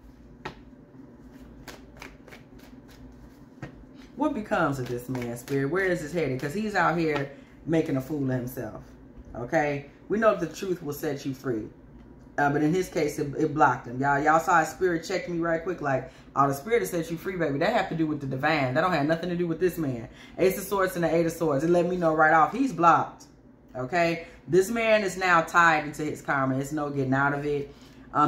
[SPEAKER 1] What becomes of this man, Spirit? Where is his headed? Because he's out here making a fool of himself. Okay? We know that the truth will set you free. But in his case, it blocked him. Y'all saw his spirit check me right quick. Like, oh, the spirit that set you free, baby. That have to do with the divine. That don't have nothing to do with this man. Ace of Swords and the Eight of Swords. It let me know right off. He's blocked. Okay? This man is now tied into his karma. There's no getting out of it.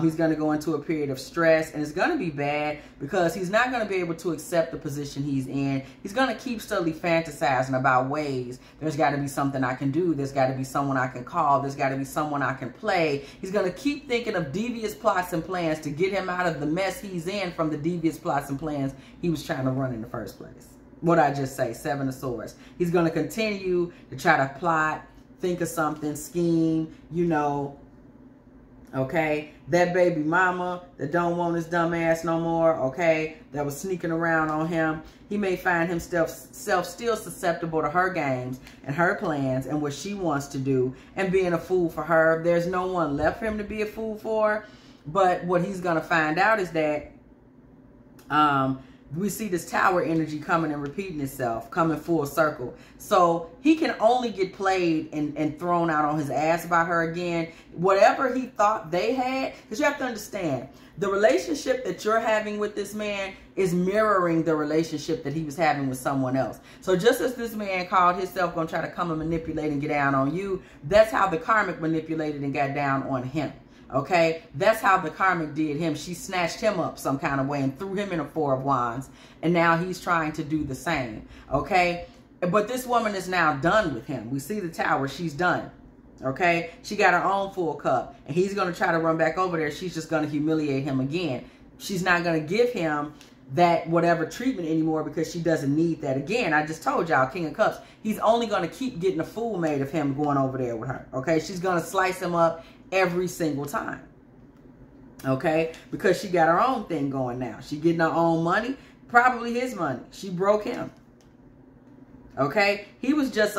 [SPEAKER 1] He's going to go into a period of stress, and it's going to be bad because he's not going to be able to accept the position he's in. He's going to keep slowly fantasizing about ways. There's got to be something I can do. There's got to be someone I can call. There's got to be someone I can play. He's going to keep thinking of devious plots and plans to get him out of the mess he's in from the devious plots and plans he was trying to run in the first place. What I just say, Seven of Swords. He's going to continue to try to plot, think of something, scheme, you know. Okay, that baby mama that don't want his dumb ass no more, okay, that was sneaking around on him, he may find himself still susceptible to her games and her plans and what she wants to do and being a fool for her. There's no one left for him to be a fool for, but what he's going to find out is that we see this tower energy coming and repeating itself, coming full circle. So he can only get played and thrown out on his ass by her again. Whatever he thought they had, because you have to understand, the relationship that you're having with this man is mirroring the relationship that he was having with someone else. So just as this man called himself going to try to come and manipulate and get down on you, that's how the karmic manipulated and got down on him. Okay, that's how the karmic did him. She snatched him up some kind of way and threw him in a Four of Wands. And now he's trying to do the same. Okay, but this woman is now done with him. We see the tower. She's done. Okay, she got her own full cup. And he's going to try to run back over there. She's just going to humiliate him again. She's not going to give him that whatever treatment anymore because she doesn't need that. Again, I just told y'all, King of Cups, he's only going to keep getting a fool made of him going over there with her. Okay, she's going to slice him up every single time. Okay, because she got her own thing going now. She getting her own money, probably his money. She broke him. Okay, he was just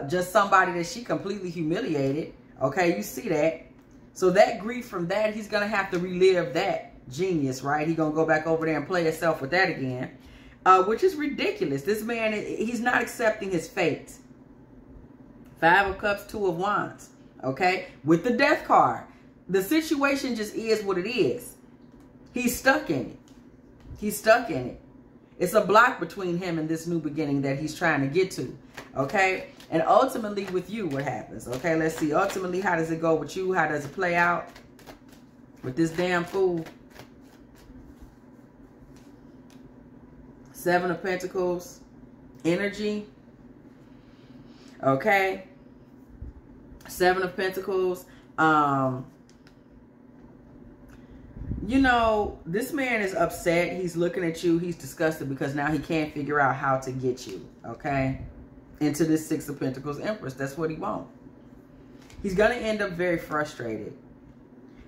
[SPEAKER 1] just somebody that she completely humiliated. Okay, you see that. So that grief from that, he's gonna have to relive that genius, right? He's gonna go back over there and play himself with that again, which is ridiculous. This man, he's not accepting his fate. Five of Cups, Two of Wands. Okay, with the Death card, the situation just is what it is. He's stuck in it. He's stuck in it. It's a block between him and this new beginning that he's trying to get to. Okay, and ultimately with you, what happens? Okay, let's see. Ultimately, how does it go with you? How does it play out with this damn fool? Seven of Pentacles, energy. Okay. Seven of Pentacles. You know, this man is upset. He's looking at you. He's disgusted because now he can't figure out how to get you, okay, into this Six of Pentacles Empress. That's what he wants. He's going to end up very frustrated.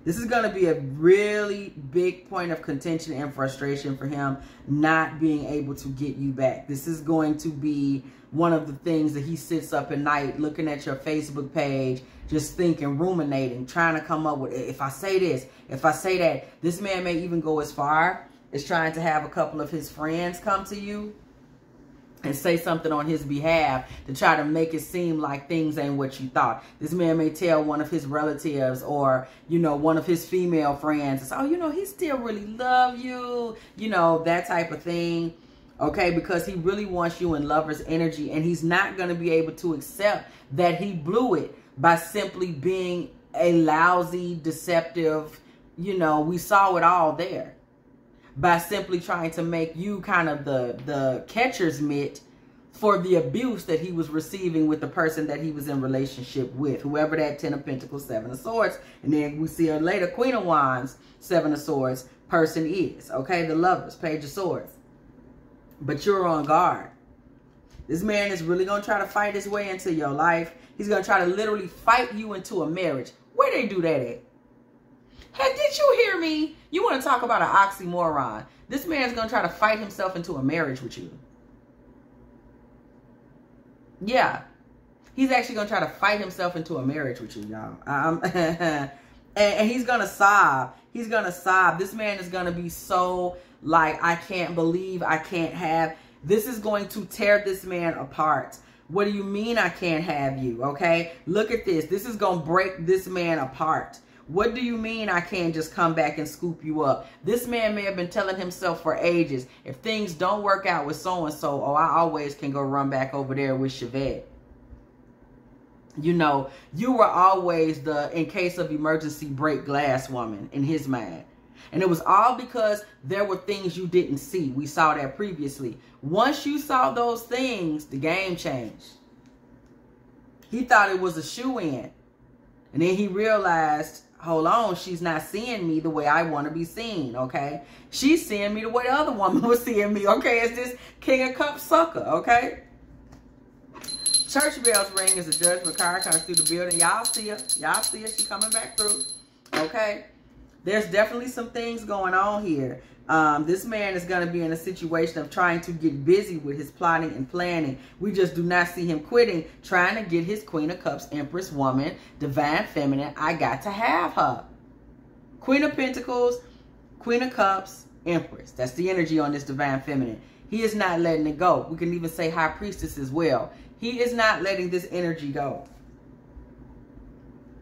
[SPEAKER 1] This is going to be a really big point of contention and frustration for him not being able to get you back. This is going to be one of the things that he sits up at night looking at your Facebook page, just thinking, ruminating, trying to come up with, if I say this, if I say that. This man may even go as far as trying to have a couple of his friends come to you and say something on his behalf to try to make it seem like things ain't what you thought. This man may tell one of his relatives or, you know, one of his female friends, oh, you know, he still really love you, you know, that type of thing. Okay, because he really wants you in lover's energy, and he's not going to be able to accept that he blew it by simply being a lousy, deceptive, you know, we saw it all there. By simply trying to make you kind of the catcher's mitt for the abuse that he was receiving with the person that he was in relationship with. Whoever that Ten of Pentacles, Seven of Swords, and then we see her later, Queen of Wands, Seven of Swords person is. Okay, the Lovers, Page of Swords. But you're on guard. This man is really going to try to fight his way into your life. He's going to try to literally fight you into a marriage. Where they do that at? Hey, did you hear me? You want to talk about an oxymoron. This man's going to try to fight himself into a marriage with you. Yeah. He's actually going to try to fight himself into a marriage with you, y'all. And he's going to sob. He's going to sob. This man is going to be so like, I can't believe I can't have. This is going to tear this man apart. What do you mean I can't have you? Okay, look at this. This is going to break this man apart. What do you mean I can't just come back and scoop you up? This man may have been telling himself for ages, if things don't work out with so-and-so, oh, I always can go run back over there with Chevette. You know, you were always the, in case of emergency, break glass woman in his mind. And it was all because there were things you didn't see. We saw that previously. Once you saw those things, the game changed. He thought it was a shoe-in. And then he realized, hold on, she's not seeing me the way I want to be seen, okay? She's seeing me the way the other woman was seeing me, okay? It's this King of Cups sucker, okay? Church bells ring as a judgment card comes through the building. Y'all see her. Y'all see her. She coming back through, okay? There's definitely some things going on here. This man is going to be in a situation of trying to get busy with his plotting and planning. We just do not see him quitting, trying to get his Queen of Cups, Empress woman, Divine Feminine. I got to have her. Queen of Pentacles, Queen of Cups, Empress. That's the energy on this Divine Feminine. He is not letting it go. We can even say High Priestess as well. He is not letting this energy go.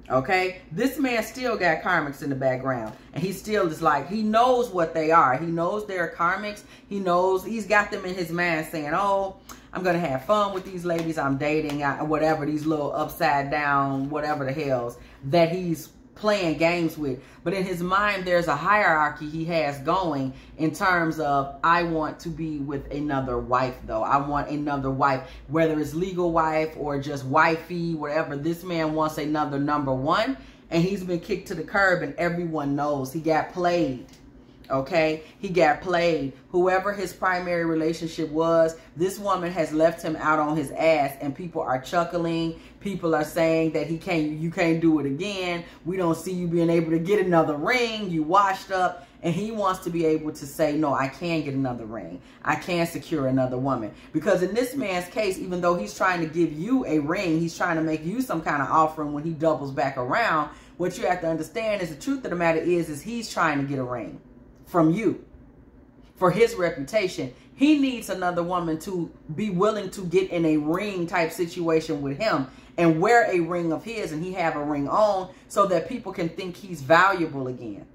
[SPEAKER 1] Okay, this man still got karmics in the background, and he still is like, he knows what they are. He knows they're karmics. He knows, he's got them in his mind saying, oh, I'm going to have fun with these ladies I'm dating, whatever, these little upside down, whatever the hells that he's playing games with. But in his mind, there's a hierarchy he has going in terms of, I want to be with another wife, though. I want another wife, whether it's legal wife or just wifey, whatever. This man wants another number one, and he's been kicked to the curb, and everyone knows he got played. Okay, he got played. Whoever his primary relationship was, this woman has left him out on his ass, and people are chuckling. People are saying that you can't do it again. We don't see you being able to get another ring. You washed up. And he wants to be able to say, no, I can get another ring. I can secure another woman. Because in this man's case, even though he's trying to give you a ring, he's trying to make you some kind of offering when he doubles back around. What you have to understand is the truth of the matter is he's trying to get a ring from you for his reputation. He needs another woman to be willing to get in a ring type situation with him and wear a ring of his, and he have a ring on so that people can think he's valuable again.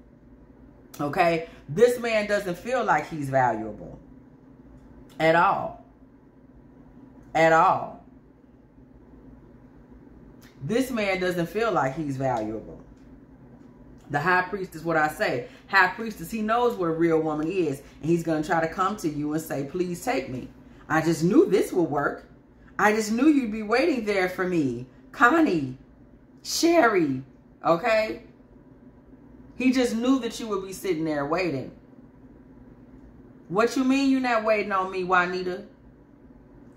[SPEAKER 1] Okay, this man doesn't feel like he's valuable at all. At all. This man doesn't feel like he's valuable. The High Priest is what I say. High Priestess, he knows what a real woman is, and he's going to try to come to you and say, please take me. I just knew this would work. I just knew you'd be waiting there for me. Connie, Sherry, okay? He just knew that you would be sitting there waiting. What you mean you're not waiting on me, Juanita?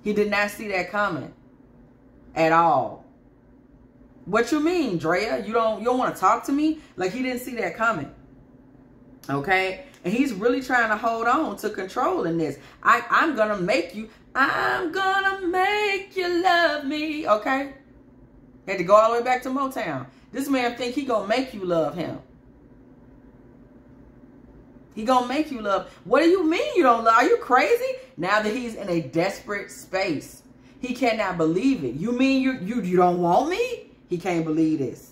[SPEAKER 1] He did not see that coming at all. What you mean, Drea? You don't want to talk to me? Like, he didn't see that coming. Okay? And he's really trying to hold on to control in this. I'm going to make you love me. Okay? Had to go all the way back to Motown. This man think he going to make you love him. He gonna make you love. What do you mean you don't love? Are you crazy? Now that he's in a desperate space, he cannot believe it. You mean you don't want me? He can't believe this.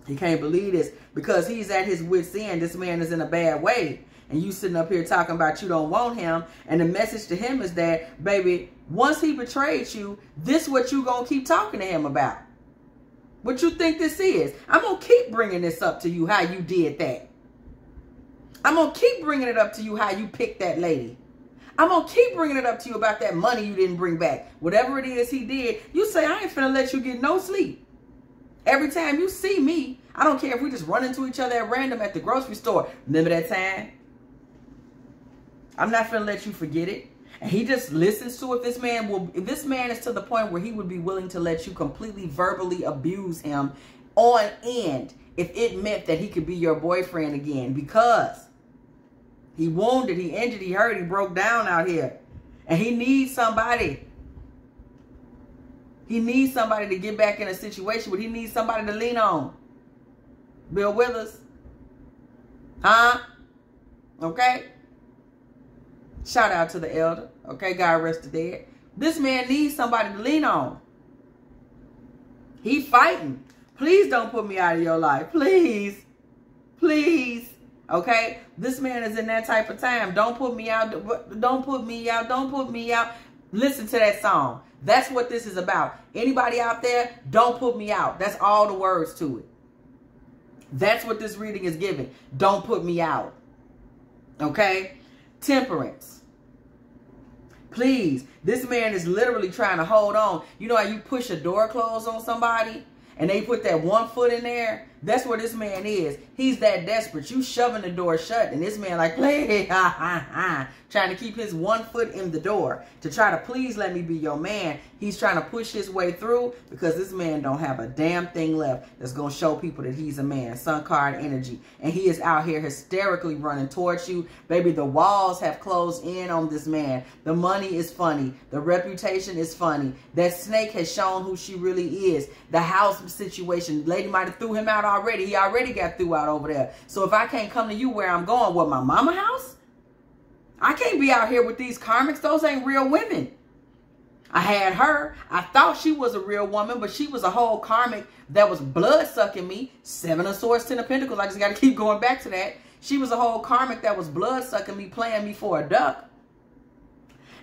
[SPEAKER 1] He can't believe this because he's at his wit's end. This man is in a bad way. And you sitting up here talking about you don't want him. And the message to him is that, baby, once he betrayed you, this what you gonna keep talking to him about. What you think this is? I'm gonna keep bringing this up to you, how you did that. I'm going to keep bringing it up to you how you picked that lady. I'm going to keep bringing it up to you about that money you didn't bring back. Whatever it is he did, you say, I ain't finna let you get no sleep. Every time you see me, I don't care if we just run into each other at random at the grocery store. Remember that time? I'm not finna let you forget it. And he just listens to it. If this man is to the point where he would be willing to let you completely verbally abuse him on end if it meant that he could be your boyfriend again, because he wounded, he injured, he hurt, he broke down out here. And he needs somebody. He needs somebody to get back in a situation where he needs somebody to lean on. Bill Withers. Huh? Okay? Shout out to the elder. Okay, God rest the dead. This man needs somebody to lean on. He fighting. Please don't put me out of your life. Please. Please. Okay? This man is in that type of time. Don't put me out. Don't put me out. Don't put me out. Listen to that song. That's what this is about. Anybody out there, don't put me out. That's all the words to it. That's what this reading is giving. Don't put me out. Okay? Temperance. Please. This man is literally trying to hold on. You know how you push a door closed on somebody and they put that one foot in there? That's where this man is. He's that desperate. You shoving the door shut and this man like, play, trying to keep his one foot in the door to try to please let me be your man. He's trying to push his way through because this man don't have a damn thing left that's going to show people that he's a man. Sun card energy. And he is out here hysterically running towards you. Baby, the walls have closed in on this man. The money is funny. The reputation is funny. That snake has shown who she really is. The house situation, lady might have threw him out already. He already got threw out over there. So if I can't come to you where I'm going, what, my mama house? I can't be out here with these karmics. Those ain't real women. I had her. I thought she was a real woman, but she was a whole karmic that was blood sucking me. 7 of Swords, 10 of Pentacles. I just got to keep going back to that. She was a whole karmic that was blood sucking me, playing me for a duck.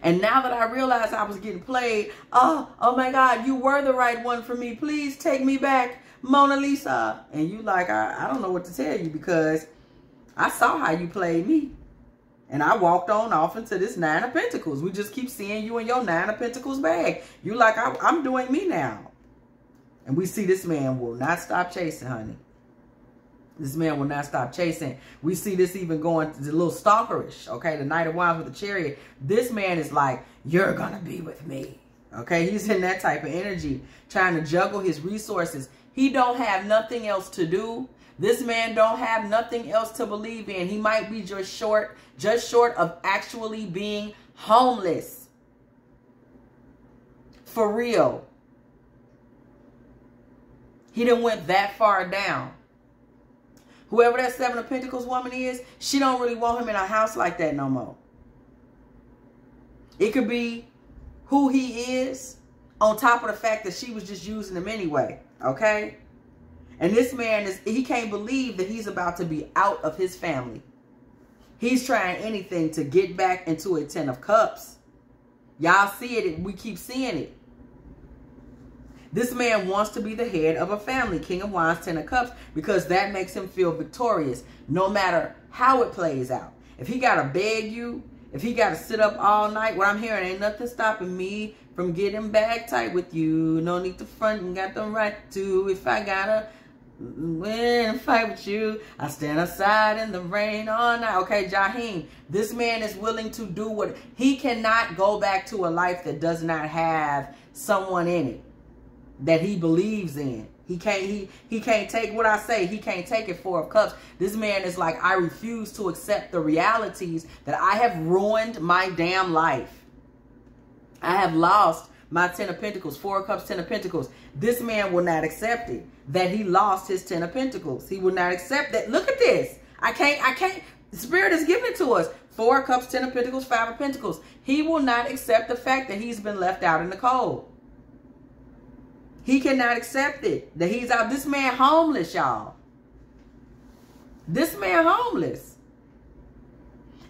[SPEAKER 1] And now that I realized I was getting played, oh my God, you were the right one for me. Please take me back, Mona Lisa. And you like, I don't know what to tell you because I saw how you played me. And I walked on off into this 9 of Pentacles. We just keep seeing you in your 9 of Pentacles bag. You like, I'm doing me now. And we see this man will not stop chasing, honey. This man will not stop chasing. We see this even going to the little stalkerish. Okay, the Knight of Wands with the Chariot. This man is like, you're going to be with me. Okay, he's in that type of energy. Trying to juggle his resources. He don't have nothing else to do. This man don't have nothing else to believe in. He might be just short of actually being homeless. For real. He done went that far down. Whoever that 7 of Pentacles woman is, she don't really want him in a house like that no more. It could be who he is on top of the fact that she was just using him anyway. Okay? And this man, he can't believe that he's about to be out of his family. He's trying anything to get back into a 10 of Cups. Y'all see it. We keep seeing it. This man wants to be the head of a family. King of Wands, 10 of Cups. Because that makes him feel victorious. No matter how it plays out. If he got to beg you. If he got to sit up all night. What I'm hearing ain't nothing stopping me from getting back tight with you. No need to front and got the right to. If I got to win a fight with you, I stand aside in the rain all night. Okay, Jaheen, this man is willing to do what he cannot go back to a life that does not have someone in it that he believes in. He can't take what I say. He can't take it. 4 of Cups. This man is like, I refuse to accept the realities that I have ruined my damn life. I have lost my 10 of Pentacles. 4 of Cups, 10 of Pentacles. This man will not accept it. That he lost his 10 of Pentacles. He will not accept that. Look at this. I can't. The Spirit is giving it to us. 4 of Cups, 10 of Pentacles, 5 of Pentacles. He will not accept the fact that he's been left out in the cold. He cannot accept it. That he's out. This man homeless, y'all. This man homeless.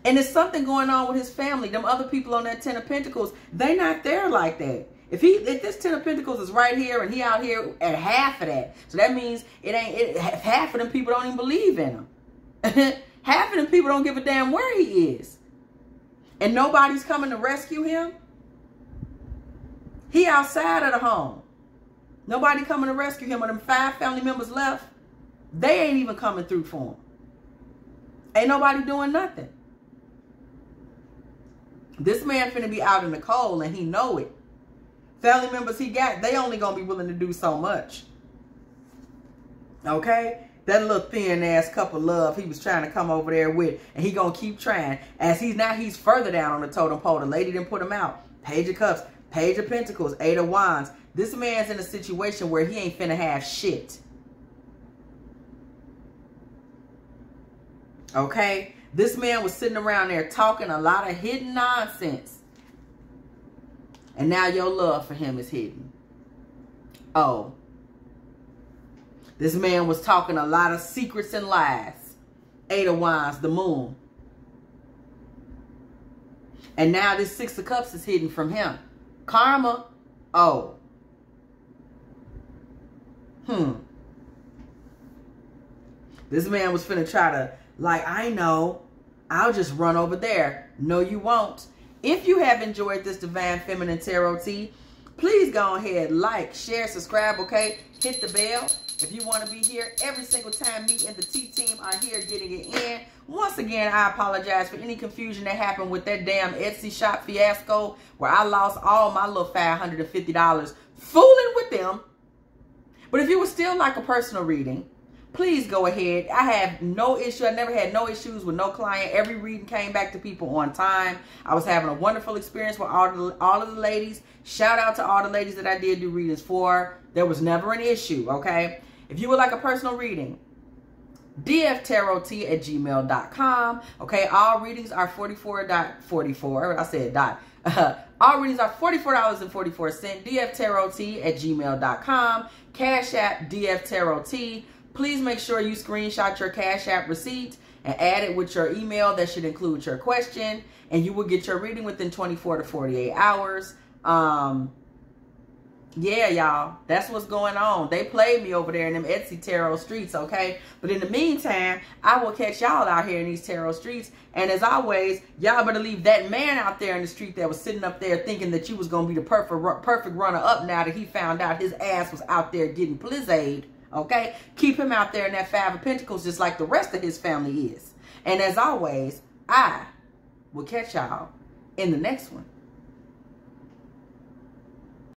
[SPEAKER 1] And there's something going on with his family. Them other people on that 10 of Pentacles, they not there like that. If this 10 of Pentacles is right here and he out here at half of that. So that means half of them people don't even believe in him. Half of them people don't give a damn where he is. And nobody's coming to rescue him. He outside of the home. Nobody coming to rescue him. When them 5 family members left, they ain't even coming through for him. Ain't nobody doing nothing. This man finna be out in the cold and he know it. Family members he got, they only gonna be willing to do so much. Okay? That little thin ass cup of love he was trying to come over there with, and he gonna keep trying. As he's further down on the totem pole. The lady didn't put him out. Page of Cups, Page of Pentacles, 8 of Wands. This man's in a situation where he ain't finna have shit. Okay? This man was sitting around there talking a lot of hidden nonsense. And now your love for him is hidden. Oh. This man was talking a lot of secrets and lies. 8 of Wands, the moon. And now this 6 of Cups is hidden from him. Karma. Oh. This man was finna try to, like, I know, I'll just run over there. No, you won't. If you have enjoyed this Divine Feminine Tarot Tea, please go ahead, like, share, subscribe, okay? Hit the bell. If you want to be here every single time me and the Tea Team are here getting it in. Once again, I apologize for any confusion that happened with that damn Etsy shop fiasco where I lost all my little $550 fooling with them. But if you would still like a personal reading, please go ahead. I have no issue. I never had no issues with no client. Every reading came back to people on time. I was having a wonderful experience with all of the ladies. Shout out to all the ladies that I did do readings for. There was never an issue, okay? If you would like a personal reading, dftarot@gmail.com. Okay, all readings are $44.44. I said dot. All readings are $44.44. dftarot@gmail.com. Cash App dftarot. Please make sure you screenshot your Cash App receipt and add it with your email. That should include your question, and you will get your reading within 24 to 48 hours. Yeah, y'all, that's what's going on. They played me over there in them Etsy tarot streets, okay? But in the meantime, I will catch y'all out here in these tarot streets. And as always, y'all better leave that man out there in the street that was sitting up there thinking that you was going to be the perfect runner-up now that he found out his ass was out there getting blizzard, okay? Keep him out there in that 5 of Pentacles just like the rest of his family is. And as always, I will catch y'all in the next one.